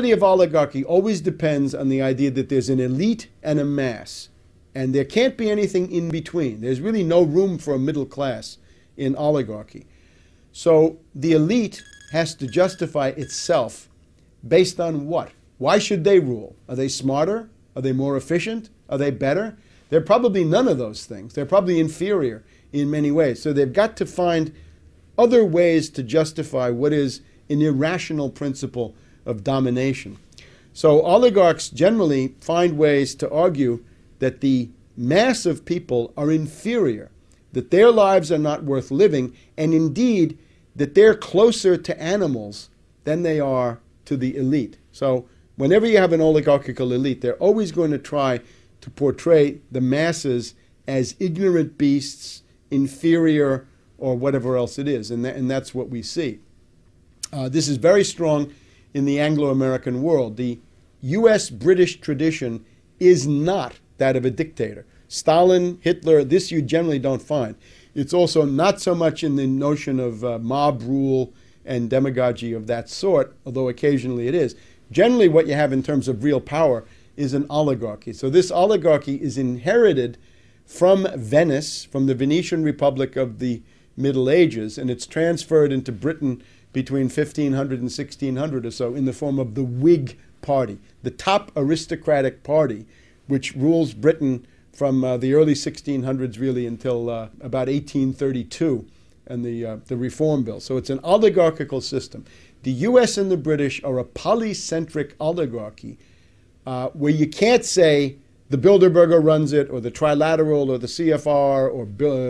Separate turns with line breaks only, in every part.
reality of oligarchy always depends on the idea that there's an elite and a mass, and there can't be anything in between. There's really no room for a middle class in oligarchy. So the elite has to justify itself based on what? Why should they rule? Are they smarter? Are they more efficient? Are they better? They're probably none of those things. They're probably inferior in many ways. So they've got to find other ways to justify what is an irrational principle of domination. So oligarchs generally find ways to argue that the mass of people are inferior, that their lives are not worth living, and indeed that they're closer to animals than they are to the elite. So whenever you have an oligarchical elite, they're always going to try to portray the masses as ignorant beasts, inferior, or whatever else it is. And that's what we see. This is very strong in the Anglo-American world. The US-British tradition is not that of a dictator. Stalin, Hitler, this you generally don't find. It's also not so much in the notion of mob rule and demagogy of that sort, although occasionally it is. Generally what you have in terms of real power is an oligarchy. So this oligarchy is inherited from Venice, from the Venetian Republic of the Middle Ages, and it's transferred into Britain between 1500 and 1600 or so in the form of the Whig Party, the top aristocratic party, which rules Britain from the early 1600s really until about 1832 and the Reform Bill. So it's an oligarchical system. The US and the British are a polycentric oligarchy where you can't say the Bilderberger runs it, or the Trilateral, or the CFR, or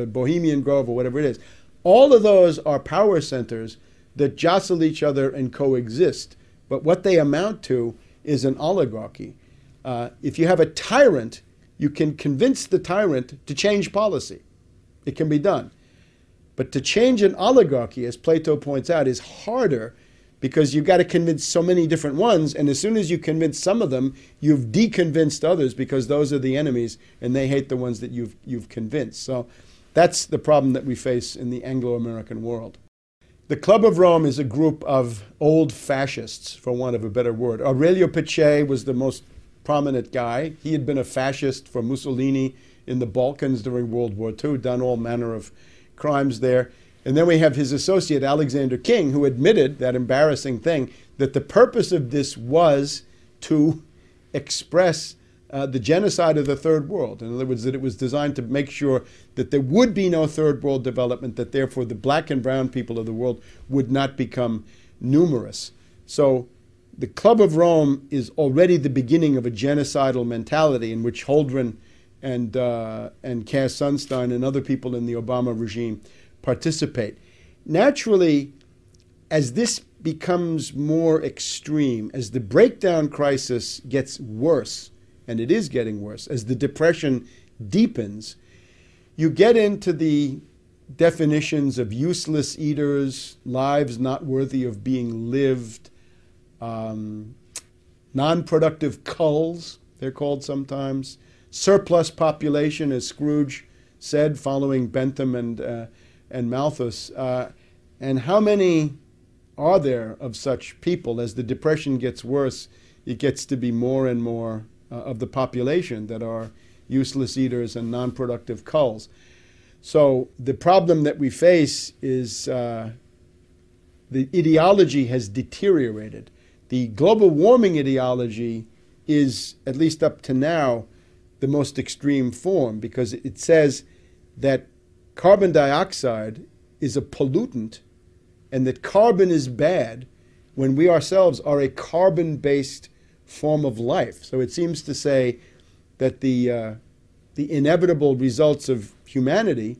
Bohemian Grove, or whatever it is. All of those are power centers that jostle each other and coexist. But what they amount to is an oligarchy. If you have a tyrant, you can convince the tyrant to change policy. It can be done. But to change an oligarchy, as Plato points out, is harder because you've got to convince so many different ones, and as soon as you convince some of them, you've deconvinced others because those are the enemies and they hate the ones that you've convinced. So that's the problem that we face in the Anglo-American world. The Club of Rome is a group of old fascists, for want of a better word. Aurelio Peccei was the most prominent guy. He had been a fascist for Mussolini in the Balkans during World War II, done all manner of crimes there. And then we have his associate, Alexander King, who admitted that embarrassing thing, that the purpose of this was to express the genocide of the Third World. In other words, that it was designed to make sure that there would be no Third World development, that therefore the black and brown people of the world would not become numerous. So the Club of Rome is already the beginning of a genocidal mentality in which Holdren and Cass Sunstein and other people in the Obama regime participate. Naturally, as this becomes more extreme, as the breakdown crisis gets worse, and it is getting worse, as the depression deepens, you get into the definitions of useless eaters, lives not worthy of being lived, non-productive culls, they're called sometimes, surplus population, as Scrooge said, following Bentham and Malthus. And how many are there of such people? As the depression gets worse, it gets to be more and more of the population that are useless eaters and non-productive culls. So the problem that we face is the ideology has deteriorated. The global warming ideology is, at least up to now, the most extreme form, because it says that carbon dioxide is a pollutant and that carbon is bad when we ourselves are a carbon-based form of life. So it seems to say that the inevitable results of humanity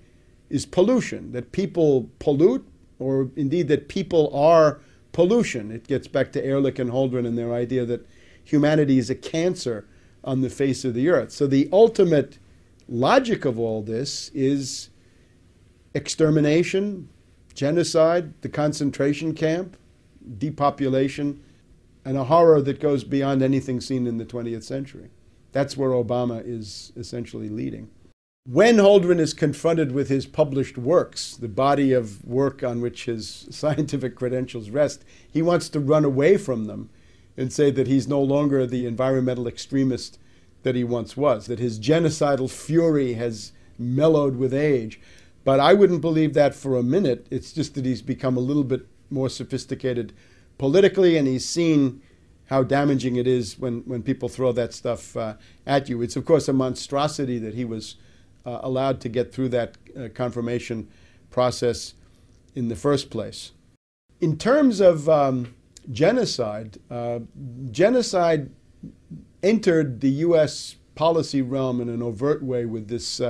is pollution, that people pollute, or indeed that people are pollution. It gets back to Ehrlich and Holdren and their idea that humanity is a cancer on the face of the earth. So the ultimate logic of all this is extermination, genocide, the concentration camp, depopulation, and a horror that goes beyond anything seen in the 20th century. That's where Obama is essentially leading. When Holdren is confronted with his published works, the body of work on which his scientific credentials rest, he wants to run away from them and say that he's no longer the environmental extremist that he once was, that his genocidal fury has mellowed with age. But I wouldn't believe that for a minute. It's just that he's become a little bit more sophisticated politically, and he's seen how damaging it is when people throw that stuff at you. It's, of course, a monstrosity that he was allowed to get through that confirmation process in the first place. In terms of genocide, genocide entered the U.S. policy realm in an overt way with this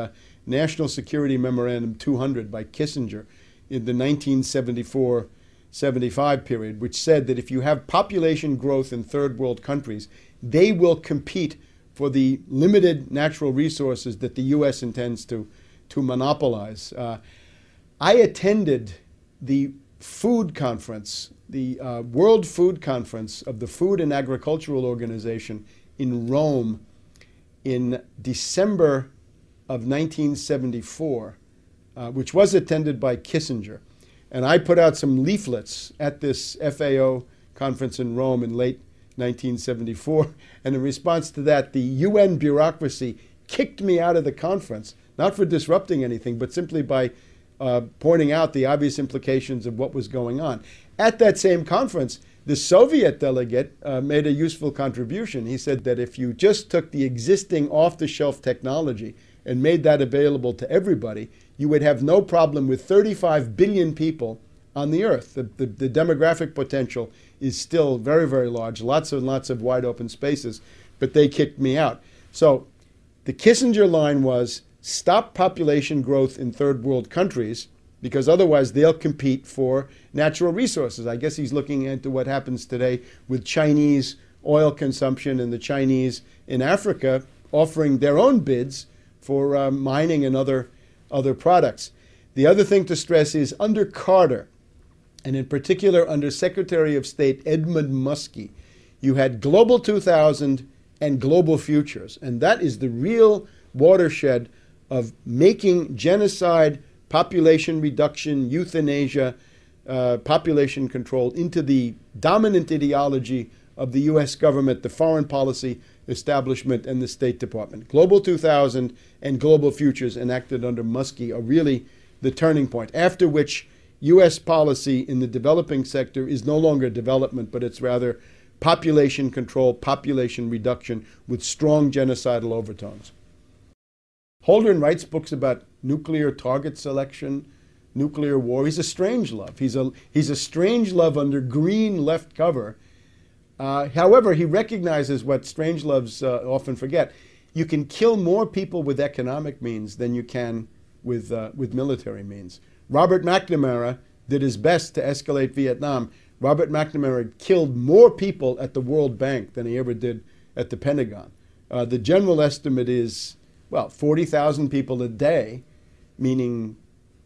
National Security Memorandum 200 by Kissinger in the 1974-75 period, which said that if you have population growth in third world countries, they will compete for the limited natural resources that the U.S. intends to monopolize. I attended the food conference, the World Food Conference of the Food and Agricultural Organization in Rome in December of 1974, which was attended by Kissinger. And I put out some leaflets at this FAO conference in Rome in late 1974. And in response to that, the UN bureaucracy kicked me out of the conference, not for disrupting anything, but simply by pointing out the obvious implications of what was going on. At that same conference, the Soviet delegate made a useful contribution. He said that if you just took the existing off-the-shelf technology and made that available to everybody, you would have no problem with 35 billion people on the earth. The demographic potential is still very, very large, lots and lots of wide open spaces, but they kicked me out. So the Kissinger line was, stop population growth in third world countries, because otherwise they'll compete for natural resources. I guess he's looking into what happens today with Chinese oil consumption and the Chinese in Africa offering their own bids for mining and other products. The other thing to stress is under Carter, and in particular under Secretary of State Edmund Muskie, you had Global 2000 and Global Futures. And that is the real watershed of making genocide, population reduction, euthanasia, population control into the dominant ideology of the U.S. government, the foreign policy establishment, and the State Department. Global 2000 and Global Futures enacted under Muskie are really the turning point, after which U.S. policy in the developing sector is no longer development, but it's rather population control, population reduction with strong genocidal overtones. Holdren writes books about nuclear target selection, nuclear war. He's a strangelove. He's a strangelove under green left cover. However, he recognizes what strangeloves often forget. You can kill more people with economic means than you can with military means. Robert McNamara did his best to escalate Vietnam. Robert McNamara killed more people at the World Bank than he ever did at the Pentagon. The general estimate is, well, 40,000 people a day, meaning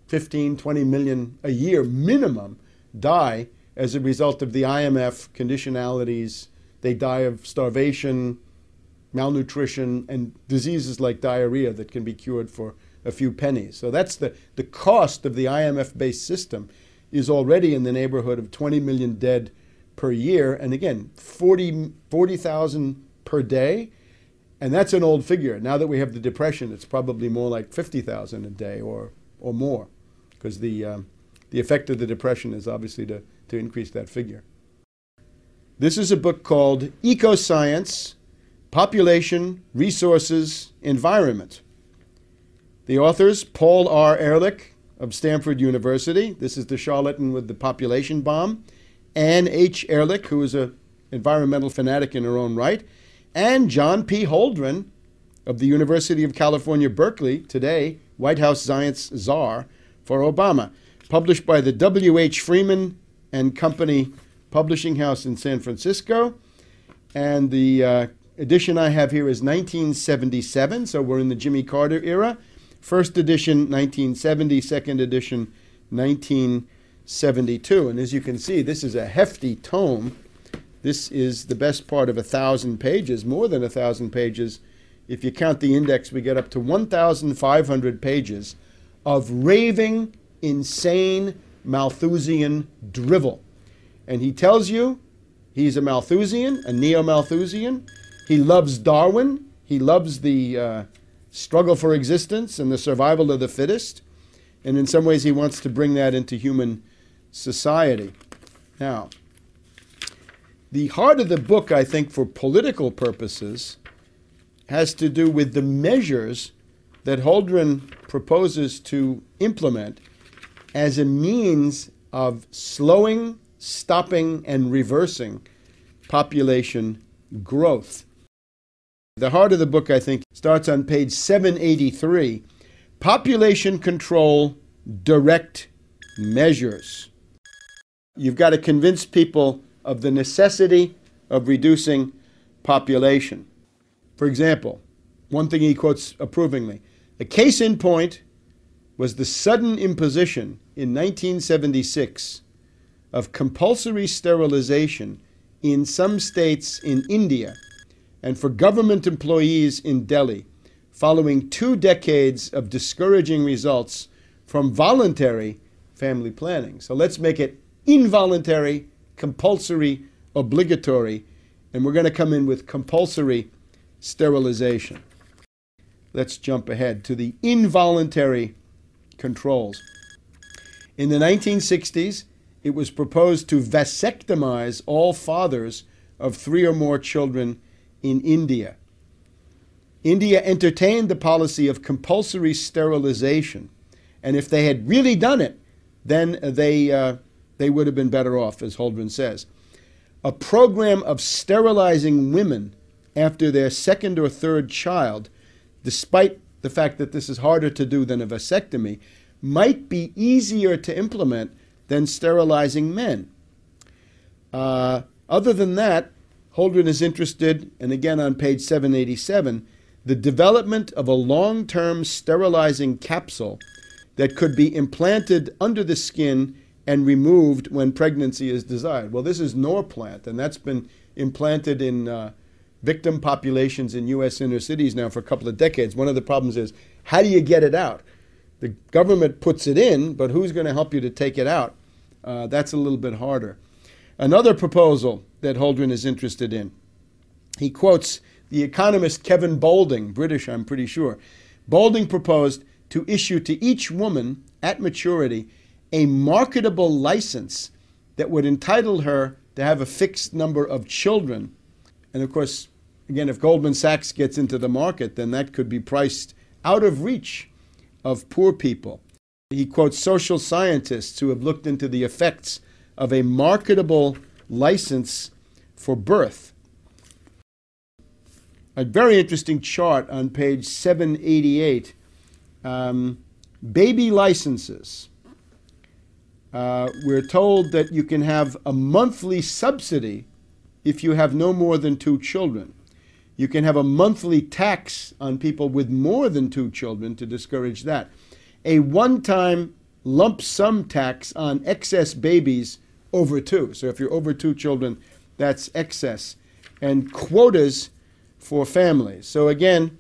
15, 20 million a year minimum, die as a result of the IMF conditionalities. They die of starvation, malnutrition, and diseases like diarrhea that can be cured for a few pennies. So that's the cost of the IMF-based system is already in the neighborhood of 20 million dead per year. And again, 40,000 per day. And that's an old figure. Now that we have the Depression, it's probably more like 50,000 a day or more, because the effect of the Depression is obviously to increase that figure. This is a book called Ecoscience, Population, Resources, Environment. The authors, Paul R. Ehrlich of Stanford University. This is the charlatan with the population bomb. Ann H. Ehrlich, who is an environmental fanatic in her own right. And John P. Holdren of the University of California, Berkeley, today White House Science Czar for Obama. Published by the W.H. Freeman and Company Publishing House in San Francisco. And the edition I have here is 1977, so we're in the Jimmy Carter era. First edition, 1970, second edition, 1972. And as you can see, this is a hefty tome. This is the best part of 1,000 pages, more than 1,000 pages. If you count the index, we get up to 1,500 pages of raving, insane, Malthusian drivel. And he tells you He's a Malthusian, a neo-Malthusian. He loves Darwin. He loves the struggle for existence and the survival of the fittest. And in some ways, he wants to bring that into human society. Now, the heart of the book, I think, for political purposes, has to do with the measures that Holdren proposes to implement as a means of slowing, stopping, and reversing population growth. The heart of the book, I think, starts on page 783. Population control, direct measures. You've got to convince people of the necessity of reducing population. For example, one thing he quotes approvingly, a case in point was the sudden imposition in 1976 of compulsory sterilization in some states in India and for government employees in Delhi, following 2 decades of discouraging results from voluntary family planning. So let's make it involuntary, compulsory, obligatory, and we're going to come in with compulsory sterilization. Let's jump ahead to the involuntary controls. In the 1960s, it was proposed to vasectomize all fathers of 3 or more children in India. India entertained the policy of compulsory sterilization, and if they had really done it, then they would have been better off, as Holdren says. A program of sterilizing women after their 2nd or 3rd child, despite the fact that this is harder to do than a vasectomy, might be easier to implement than sterilizing men. Other than that, Holdren is interested, and again on page 787, the development of a long-term sterilizing capsule that could be implanted under the skin and removed when pregnancy is desired. Well, this is Norplant, and that's been implanted in victim populations in U.S. inner cities now for a couple of decades. One of the problems is, how do you get it out? The government puts it in, but who's going to help you to take it out? That's a little bit harder. Another proposal that Holdren is interested in, he quotes the economist Kevin Boulding, British, I'm pretty sure. Boulding proposed to issue to each woman at maturity a marketable license that would entitle her to have a fixed number of children. And of course, again, if Goldman Sachs gets into the market, then that could be priced out of reach of poor people. He quotes social scientists who have looked into the effects of a marketable license for birth. A very interesting chart on page 788. Baby licenses. We're told that you can have a monthly subsidy if you have no more than 2 children. You can have a monthly tax on people with more than 2 children to discourage that. A one-time lump sum tax on excess babies over 2. So if you're over 2 children, that's excess. And quotas for families. So again,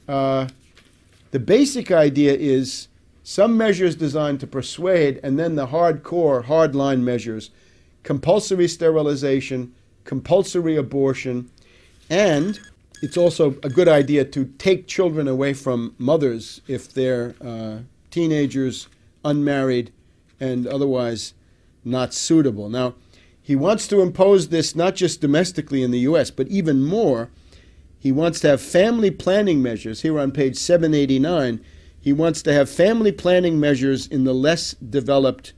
the basic idea is some measures designed to persuade, and then the hardcore, hardline measures, compulsory sterilization, compulsory abortion, and it's also a good idea to take children away from mothers if they're teenagers, unmarried, and otherwise not suitable. Now, he wants to impose this not just domestically in the U.S., but even more. He wants to have family planning measures. Here on page 789, he wants to have family planning measures in the less developed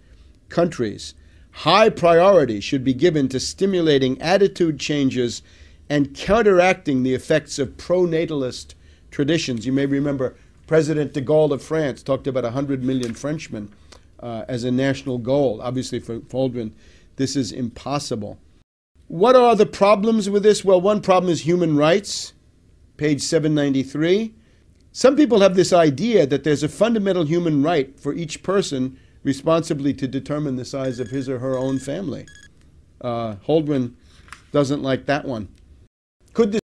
countries. High priority should be given to stimulating attitude changes and counteracting the effects of pro-natalist traditions. You may remember President de Gaulle of France talked about 100 million Frenchmen as a national goal. Obviously, for Holdren, this is impossible. What are the problems with this? Well, one problem is human rights, page 793. Some people have this idea that there's a fundamental human right for each person responsibly to determine the size of his or her own family. Holdren doesn't like that one. Could this